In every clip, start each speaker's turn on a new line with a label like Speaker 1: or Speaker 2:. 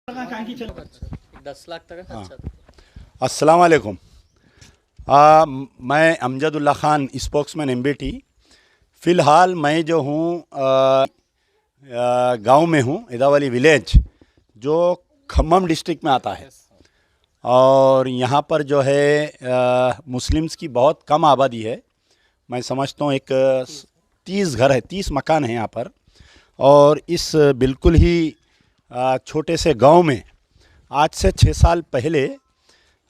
Speaker 1: 10 लाख तक
Speaker 2: हाँ।
Speaker 1: अच्छा।
Speaker 2: अस्सलाम वालेकुम। मैं अमजदुल्ला ख़ान, स्पोक्समैन MBT। फ़िलहाल मैं जो हूँ गांव में हूँ, इदावली विलेज, जो खम्मम डिस्ट्रिक्ट में आता है। और यहाँ पर जो है मुस्लिम्स की बहुत कम आबादी है। मैं समझता हूँ एक 30 घर है, 30 मकान है यहाँ पर। और इस बिल्कुल ही छोटे से गांव में आज से 6 साल पहले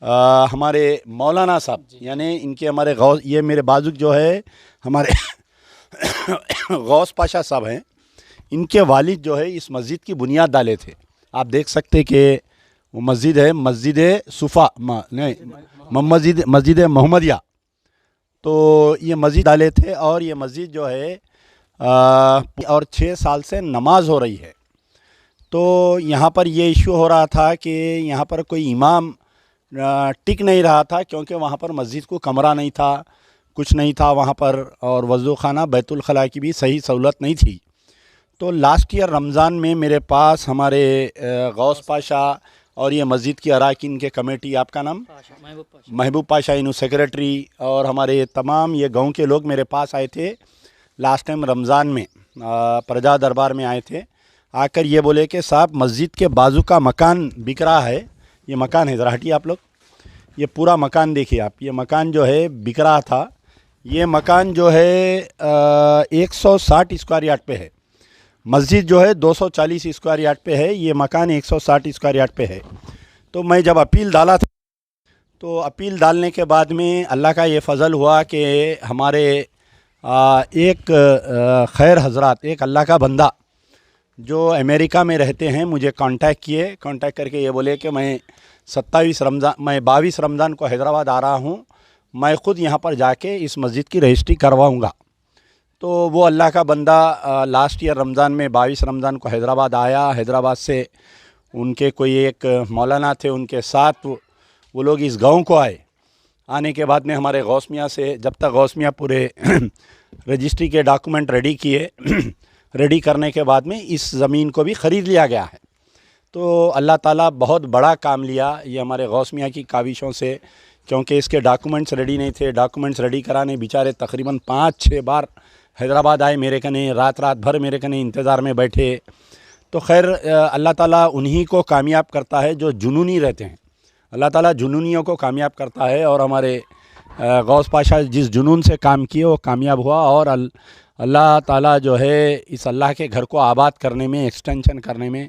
Speaker 2: हमारे मौलाना साहब, यानी इनके हमारे गौस, ये मेरे बाजुक जो है हमारे गौस पाशा साहब हैं, इनके वालिद जो है इस मस्जिद की बुनियाद डाले थे। आप देख सकते कि वो मस्जिद है, मस्जिद सुफ़ा नहीं मस्जिद मोहम्मदिया। तो ये मस्जिद डाले थे और ये मस्जिद जो है और 6 साल से नमाज हो रही है। तो यहाँ पर ये इशू हो रहा था कि यहाँ पर कोई इमाम टिक नहीं रहा था, क्योंकि वहाँ पर मस्जिद को कमरा नहीं था, कुछ नहीं था वहाँ पर, और वज़ू खाना बैतुल खला की भी सही सहूलत नहीं थी। तो लास्ट ईयर रमज़ान में मेरे पास हमारे गौस पाशा और ये मस्जिद की अराकीन के कमेटी, आपका नाम महबूब पाशा, इनू सेक्रेटरी, और हमारे तमाम ये गांव के लोग मेरे पास आए थे लास्ट टाइम रमज़ान में, प्रजा दरबार में आए थे। आकर ये बोले कि साहब मस्जिद के बाजू का मकान बिक रहा है। ये मकान है, ज़रा हटिए आप लोग, ये पूरा मकान देखिए आप, ये मकान जो है बिक रहा था। ये मकान जो है 160 स्क्वायर यार्ड पे है। मस्जिद जो है 240 स्क्वायर यार्ड पे है, ये मकान 160 स्क्वायर यार्ड पे है। तो मैं जब अपील डाला था, तो अपील डालने के बाद में अल्लाह का ये फ़ज़ल हुआ कि हमारे एक खैर हजरात, एक अल्लाह का बंदा जो अमेरिका में रहते हैं, मुझे कांटेक्ट किए। कांटेक्ट करके ये बोले कि मैं 22 रमज़ान को हैदराबाद आ रहा हूँ, मैं ख़ुद यहाँ पर जाके इस मस्जिद की रजिस्ट्री करवाऊँगा। तो वो अल्लाह का बंदा लास्ट ईयर रमज़ान में 22 रमज़ान को हैदराबाद आया। हैदराबाद से उनके कोई एक मौलाना थे, उनके साथ वो लोग इस गांव को आए। आने के बाद में हमारे गौस मियाँ से, जब तक गौस मियाँ पूरे रजिस्ट्री के डॉक्यूमेंट रेडी किए, रेडी करने के बाद में इस ज़मीन को भी ख़रीद लिया गया है। तो अल्लाह ताला बहुत बड़ा काम लिया ये हमारे गौस मियाँ की काविशों से, क्योंकि इसके डॉक्यूमेंट्स रेडी नहीं थे। डॉक्यूमेंट्स रेडी कराने बेचारे तकरीबन 5-6 बार हैदराबाद आए, मेरे कने रात भर मेरे कने इंतज़ार में बैठे। तो खैर अल्लाह ताला उन्हीं को कामयाब करता है जो जुनूनी रहते हैं। अल्लाह ताला जुनूनियों को कामयाब करता है, और हमारे गौस पाशा जिस जुनून से काम किए वो कामयाब हुआ। और अल्लाह ताला जो है इस अल्लाह के घर को आबाद करने में, एक्सटेंशन करने में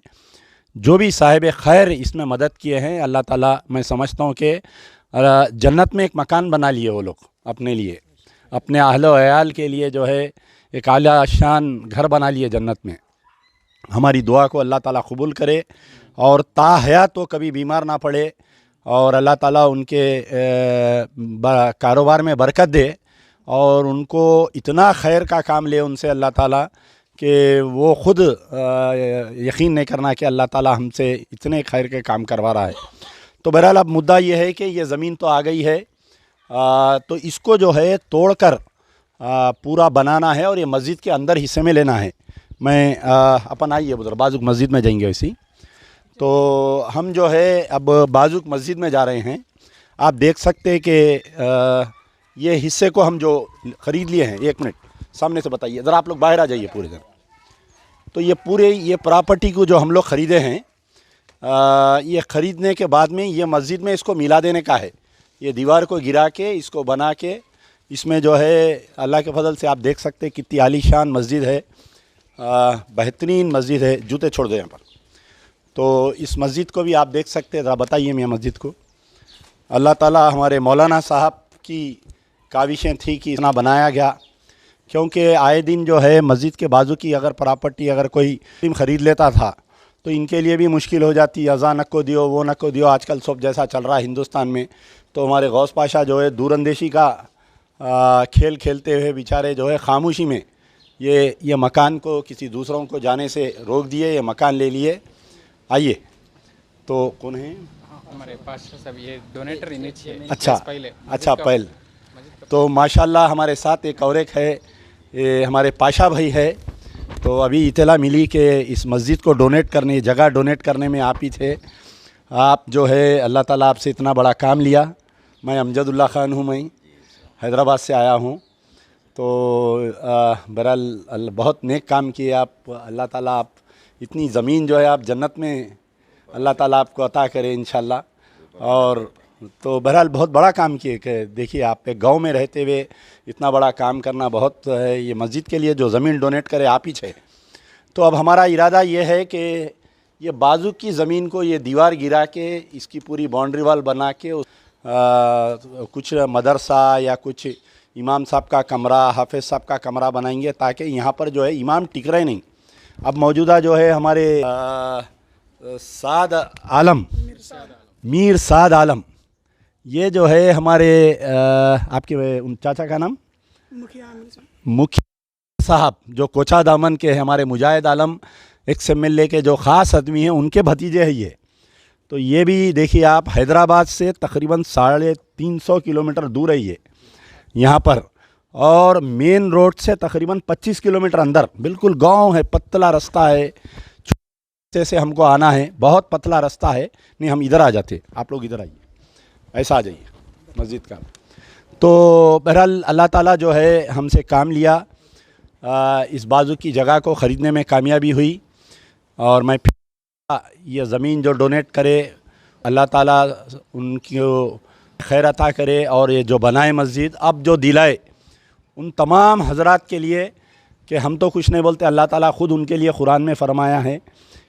Speaker 2: जो भी साहिब खैर इसमें मदद किए हैं, अल्लाह ताला, मैं समझता हूँ कि जन्नत में एक मकान बना लिए वो लोग अपने लिए, अपने अहलो अयाल के लिए जो है एक आला शान घर बना लिए जन्नत में। हमारी दुआ को अल्लाह ताला कबूल करे और ताहयात तो कभी बीमार ना पड़े, और अल्लाह ताला उनके कारोबार में बरकत दे, और उनको इतना खैर का काम ले उनसे अल्लाह ताला कि वो ख़ुद यकीन नहीं करना कि अल्लाह ताला हमसे इतने खैर के काम करवा रहा है। तो बहरहाल अब मुद्दा ये है कि ये ज़मीन तो आ गई है, तो इसको जो है तोड़कर पूरा बनाना है और ये मस्जिद के अंदर हिस्से में लेना है। मैं अपन आइए उधर बाजुक मस्जिद में जाएंगे वैसी। तो हम जो है अब बाजुक मस्जिद में जा रहे हैं। आप देख सकते हैं कि ये हिस्से को हम जो ख़रीद लिए हैं, 1 मिनट सामने से बताइए ज़रा, आप लोग बाहर आ जाइए पूरे दिन। तो ये प्रॉपर्टी को जो हम लोग ख़रीदे हैं, ये ख़रीदने के बाद में ये मस्जिद में इसको मिला देने का है। ये दीवार को गिरा के इसको बना के इसमें जो है अल्लाह के फजल से आप देख सकते हैं कितनी आलीशान मस्जिद है, बेहतरीन मस्जिद है। जूते छोड़ दो यहाँ पर। तो इस मस्जिद को भी आप देख सकते हैं, ज़रा बताइए मैं मस्जिद को। अल्लाह ताला हमारे मौलाना साहब की काविशें थी कि इतना बनाया गया, क्योंकि आए दिन जो है मस्जिद के बाजू की अगर प्रॉपर्टी अगर कोई ख़रीद लेता था तो इनके लिए भी मुश्किल हो जाती। अज़ा न को दियो, वो न को दियो, आजकल सब जैसा चल रहा है हिंदुस्तान में। तो हमारे गौस पाशा जो है दूरंदेशी का खेल खेलते हुए बेचारे जो है खामोशी में ये मकान को किसी दूसरों को जाने से रोक दिए, ये मकान ले लिए। आइए, तो कौन है
Speaker 3: हमारे पास्टर साहब, ये डोनेटर इनिशिएट।
Speaker 2: अच्छा पहल। तो माशाल्लाह हमारे साथ एक और एक है, ये हमारे पाशा भाई है। तो अभी इतला मिली कि इस मस्जिद को डोनेट करने, जगह डोनेट करने में आप ही थे। आप जो है अल्लाह ताला आपसे इतना बड़ा काम लिया। मैं अमजदुल्ला ख़ान हूँ, मैं हैदराबाद से आया हूँ। तो बहरहाल बहुत नेक काम किए आप। अल्लाह ताला आप इतनी ज़मीन जो है आप जन्नत में अल्लाह ताला आपको अता करे इंशाल्लाह। और तो बहरहाल बहुत बड़ा काम किए कि देखिए आप एक गाँव में रहते हुए इतना बड़ा काम करना बहुत है। ये मस्जिद के लिए जो ज़मीन डोनेट करे आप ही थे। तो अब हमारा इरादा ये है कि ये बाजू की ज़मीन को ये दीवार गिरा के इसकी पूरी बाउंड्री वाल बना के कुछ मदरसा या कुछ इमाम साहब का कमरा, हाफिज़ साहब का कमरा बनाएंगे ताकि यहाँ पर जो है इमाम टिक रहे नहीं। अब मौजूदा जो है हमारे साद आलम, मीर साद आलम, ये जो है हमारे आपके उन चाचा का नाम मुखिया साहब जो कोचा दामन के हमारे मुजाहिद आलम XMLA के जो ख़ास आदमी हैं, उनके भतीजे हैं ये। तो ये भी देखिए आप हैदराबाद से तकरीबन 350 किलोमीटर दूर है ये यहाँ पर, और मेन रोड से तकरीबन 25 किलोमीटर अंदर बिल्कुल गांव है, पतला रास्ता है, से हमको आना है, बहुत पतला रास्ता है। नहीं हम इधर आ जाते, आप लोग इधर आइए, ऐसा आ जाइए मस्जिद का। तो बहरहाल अल्लाह ताला जो है हमसे काम लिया, इस बाजू की जगह को ख़रीदने में कामयाबी हुई। और मैं ये ज़मीन जो डोनेट करे अल्लाह ताला उनकी खैर अता करे, और ये जो बनाए मस्जिद अब जो दिलाए उन तमाम हजरात के लिए कि हम तो कुछ नहीं बोलते, अल्लाह ताला ख़ुद उनके लिए कुरान में फ़रमाया है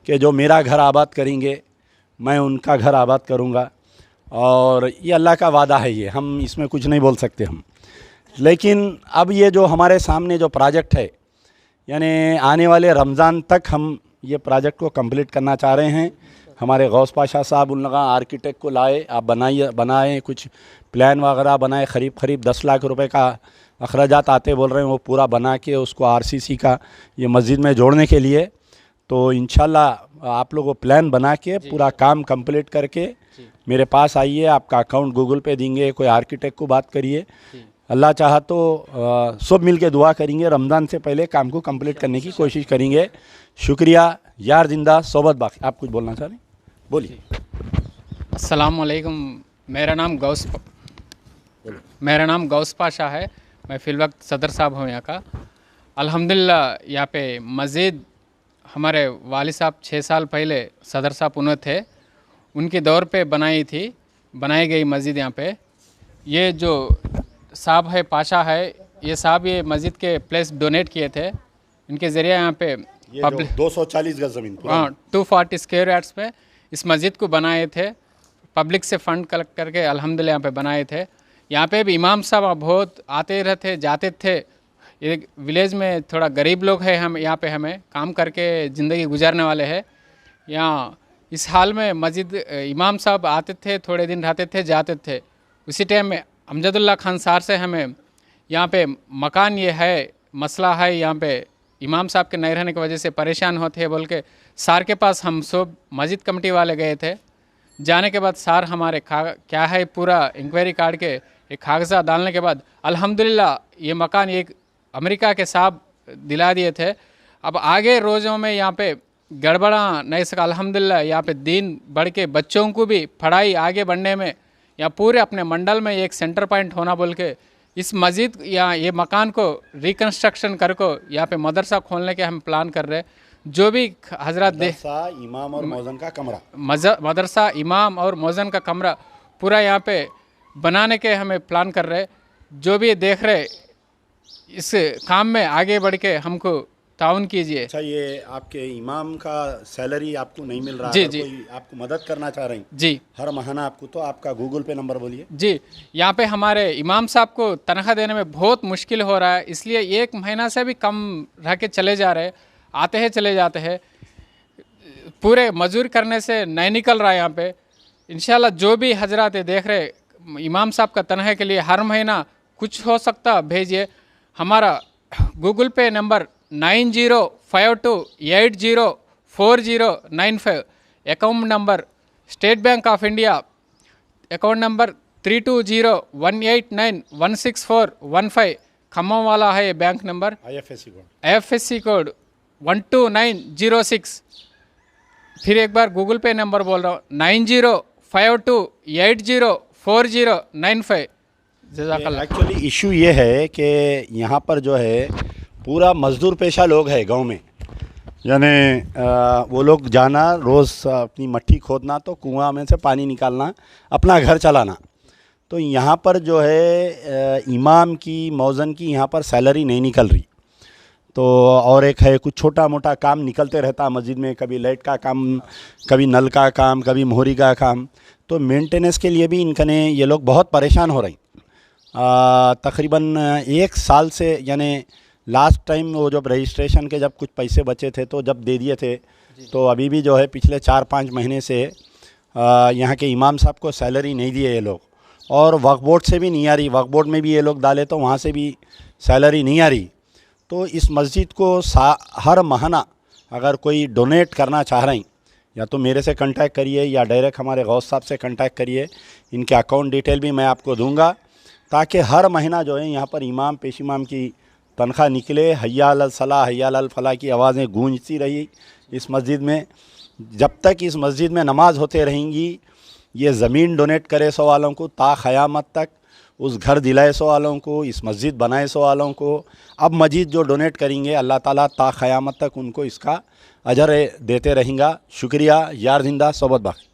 Speaker 2: कि जो मेरा घर आबाद करेंगे मैं उनका घर आबाद करूँगा। और ये अल्लाह का वादा है, ये हम इसमें कुछ नहीं बोल सकते हम। लेकिन अब ये जो हमारे सामने जो प्रोजेक्ट है, यानी आने वाले रमज़ान तक हम ये प्रोजेक्ट को कंप्लीट करना चाह रहे हैं। हमारे गौस पाशा साहब उन लगा आर्किटेक्ट को लाए, आप बनाए कुछ प्लान वगैरह बनाए, करीब 10 लाख रुपए का अखराजात आते बोल रहे हैं, वो पूरा बना के उसको RCC का ये मस्जिद में जोड़ने के लिए। तो इंशाल्लाह आप लोगों प्लान बना के पूरा काम कंप्लीट करके मेरे पास आइए, आपका अकाउंट गूगल पे देंगे, कोई आर्किटेक्ट को बात करिए। अल्लाह चाहा तो सब मिल के दुआ करेंगे, रमज़ान से पहले काम को कंप्लीट करने की कोशिश करेंगे। शुक्रिया यार जिंदा सोबत बाकी। आप कुछ बोलना चाह रहे हैं, बोलिए।
Speaker 3: अस्सलाम वालेकुम, मेरा नाम गौस पाशा है। मैं फ़िलवक्त सदर साहब हूँ यहाँ का। अल्हम्दुलिल्लाह यहाँ पे मस्जिद हमारे वालिद साहब 6 साल पहले सदर साहब उन्हें थे, उनके दौर पे बनाई गई मस्जिद यहाँ पे। ये जो साहब है पाशा है, ये साहब ये मस्जिद के प्लेस डोनेट किए थे, इनके ज़रिए यहाँ पे
Speaker 2: ये 240 गज ज़मीन,
Speaker 3: हाँ 240 स्क्वायर यार्ड्स पे इस मस्जिद को बनाए थे। पब्लिक से फ़ंड कलेक्ट करके अल्हम्दुलिल्लाह यहाँ पे बनाए थे। यहाँ पे भी इमाम साहब बहुत आते रहते जाते थे। ये विलेज में थोड़ा गरीब लोग हैं, हम यहाँ पे हमें काम करके ज़िंदगी गुजारने वाले हैं। यहाँ इस हाल में मस्जिद इमाम साहब आते थे, थोड़े दिन रहते थे जाते थे। उसी टाइम में अमजदुल्ला खान सार से हमें यहाँ पे मकान ये है, मसला है, यहाँ पे इमाम साहब के नहीं रहने की वजह से परेशान होते हैं बोल के सार के पास हम सब मस्जिद कमेटी वाले गए थे। जाने के बाद सार हमारे क्या है पूरा इंक्वायरी काट के एक कागज़ा डालने के बाद अल्हम्दुलिल्लाह ये मकान एक अमेरिका के साहब दिला दिए थे। अब आगे रोज़ों में यहाँ पे गड़बड़ा नहीं सका। अल्हम्दुलिल्लाह यहाँ पे दिन बढ़ के बच्चों को भी पढ़ाई आगे बढ़ने में यहाँ पूरे अपने मंडल में एक सेंटर पॉइंट होना बोल के इस मस्जिद या ये मकान को रिकन्स्ट्रक्शन कर को यहाँ पे मदरसा खोलने के हम प्लान कर रहे हैं। जो भी हजरत
Speaker 2: इमाम और मौज़न का कमरा,
Speaker 3: मदरसा इमाम और मौज़न का कमरा पूरा यहाँ पे बनाने के हमें प्लान कर रहे। जो भी देख रहे इस काम में आगे बढ़ के हमको ताउन कीजिए।
Speaker 2: अच्छा, ये आपके इमाम का सैलरी आपको नहीं मिल रहा,
Speaker 3: जी
Speaker 2: अगर
Speaker 3: जी
Speaker 2: कोई आपको मदद करना चाह रहे हैं
Speaker 3: जी
Speaker 2: हर महीना आपको, तो आपका गूगल पे नंबर बोलिए।
Speaker 3: जी, यहाँ पे हमारे इमाम साहब को तनख्वाह देने में बहुत मुश्किल हो रहा है, इसलिए 1 महीना से भी कम रह के चले जा रहे, आते हैं चले जाते हैं, पूरे मजदूर करने से नहीं निकल रहा है यहाँ पे। इंशाल्लाह जो भी हजरात देख रहे इमाम साहब का तनख्वाह के लिए हर महीना कुछ हो सकता भेजिए। हमारा गूगल पे number 9052804095, account number state bank of India, account number 320189164115 Khammam वाला है बैंक नंबर।
Speaker 2: IFSC code
Speaker 3: 92906। फिर एक बार गूगल पे नंबर बोल रहा हूँ 9052804095। जज़ाकल्लाह।
Speaker 2: एक्चुअली इशू ये है कि यहाँ पर जो है पूरा मज़दूर पेशा लोग हैं गांव में, यानी वो लोग जाना रोज़ अपनी मट्टी खोदना तो कुआं में से पानी निकालना, अपना घर चलाना। तो यहाँ पर जो है इमाम की मौज़न की यहाँ पर सैलरी नहीं निकल रही। तो और एक है कुछ छोटा मोटा काम निकलते रहता है मस्जिद में, कभी लाइट का काम, कभी नल का काम, कभी मोहरी का काम। तो मेंटेनेंस के लिए भी इनकने ये लोग बहुत परेशान हो रही। तकरीबन 1 साल से, यानी लास्ट टाइम वो जब रजिस्ट्रेशन के जब कुछ पैसे बचे थे तो जब दे दिए थे, तो अभी भी जो है पिछले 4-5 महीने से यहाँ के इमाम साहब को सैलरी नहीं दिए ये लोग, और वक्फ बोर्ड से भी नहीं आ रही। वक्फ बोर्ड में भी ये लोग डाले तो वहाँ से भी सैलरी नहीं आ रही। तो इस मस्जिद को हर महीना अगर कोई डोनेट करना चाह रहे हैं, या तो मेरे से कांटेक्ट करिए या डायरेक्ट हमारे गौस साहब से कांटेक्ट करिए। इनके अकाउंट डिटेल भी मैं आपको दूंगा, ताकि हर महीना जो है यहाँ पर इमाम पेश इमाम की तनख्वाह निकले। हय्या अलल सलाह हय्या अलल फलाह की आवाज़ें गूंजती रही इस मस्जिद में। जब तक इस मस्जिद में नमाज होते रहेंगी, ये ज़मीन डोनेट करे 100 वालों को, ता क़यामत तक उस घर दिलाए 100 वालों को, इस मस्जिद बनाए 100 वालों को। अब मजीद जो डोनेट करेंगे अल्लाह ताला ता क़यामत तक उनको इसका अजर देते रहेंगे। शुक्रिया। यार जिंदा सोबत बाकी।